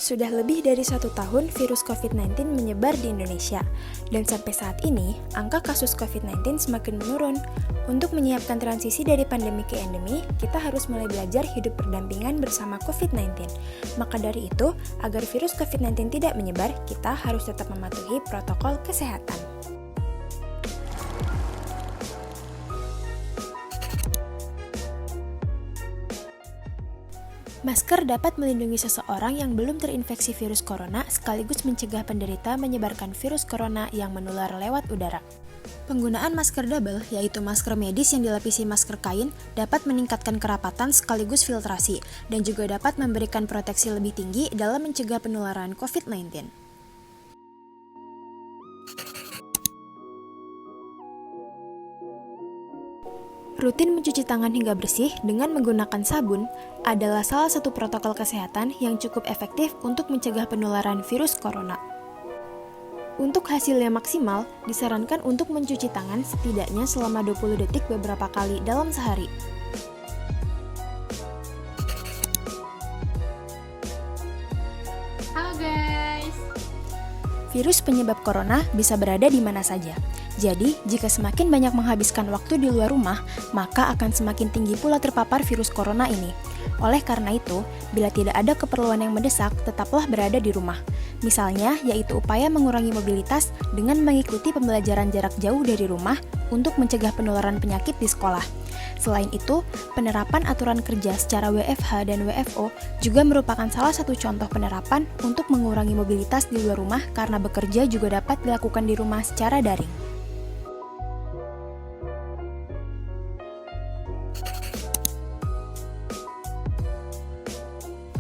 Sudah lebih dari 1 tahun virus COVID-19 menyebar di Indonesia, dan sampai saat ini, angka kasus COVID-19 semakin menurun. Untuk menyiapkan transisi dari pandemi ke endemi, kita harus mulai belajar hidup berdampingan bersama COVID-19. Maka dari itu, agar virus COVID-19 tidak menyebar, kita harus tetap mematuhi protokol kesehatan. Masker dapat melindungi seseorang yang belum terinfeksi virus corona sekaligus mencegah penderita menyebarkan virus corona yang menular lewat udara. Penggunaan masker double, yaitu masker medis yang dilapisi masker kain, dapat meningkatkan kerapatan sekaligus filtrasi dan juga dapat memberikan proteksi lebih tinggi dalam mencegah penularan COVID-19. Rutin mencuci tangan hingga bersih dengan menggunakan sabun adalah salah satu protokol kesehatan yang cukup efektif untuk mencegah penularan virus corona. Untuk hasilnya maksimal, disarankan untuk mencuci tangan setidaknya selama 20 detik beberapa kali dalam sehari. Halo guys! Virus penyebab corona bisa berada di mana saja. Jadi, jika semakin banyak menghabiskan waktu di luar rumah, maka akan semakin tinggi pula terpapar virus corona ini. Oleh karena itu, bila tidak ada keperluan yang mendesak, tetaplah berada di rumah. Misalnya, yaitu upaya mengurangi mobilitas dengan mengikuti pembelajaran jarak jauh dari rumah untuk mencegah penularan penyakit di sekolah. Selain itu, penerapan aturan kerja secara WFH dan WFO juga merupakan salah satu contoh penerapan untuk mengurangi mobilitas di luar rumah karena bekerja juga dapat dilakukan di rumah secara daring.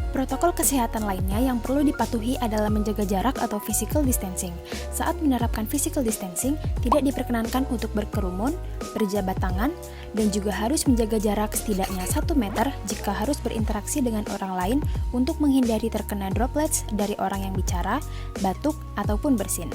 Protokol kesehatan lainnya yang perlu dipatuhi adalah menjaga jarak atau physical distancing. Saat menerapkan physical distancing, tidak diperkenankan untuk berkerumun, berjabat tangan, dan juga harus menjaga jarak setidaknya 1 meter jika harus berinteraksi dengan orang lain untuk menghindari terkena droplets dari orang yang bicara, batuk, ataupun bersin.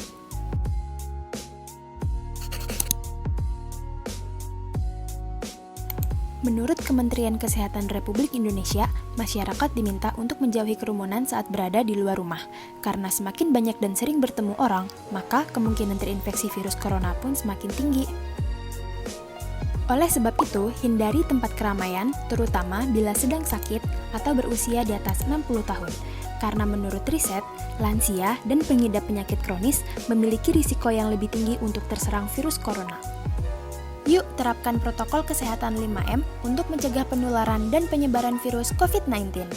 Menurut Kementerian Kesehatan Republik Indonesia, masyarakat diminta untuk menjauhi kerumunan saat berada di luar rumah. Karena semakin banyak dan sering bertemu orang, maka kemungkinan terinfeksi virus corona pun semakin tinggi. Oleh sebab itu, hindari tempat keramaian, terutama bila sedang sakit atau berusia di atas 60 tahun. Karena menurut riset, lansia dan pengidap penyakit kronis memiliki risiko yang lebih tinggi untuk terserang virus corona. Yuk terapkan protokol kesehatan 5M untuk mencegah penularan dan penyebaran virus COVID-19.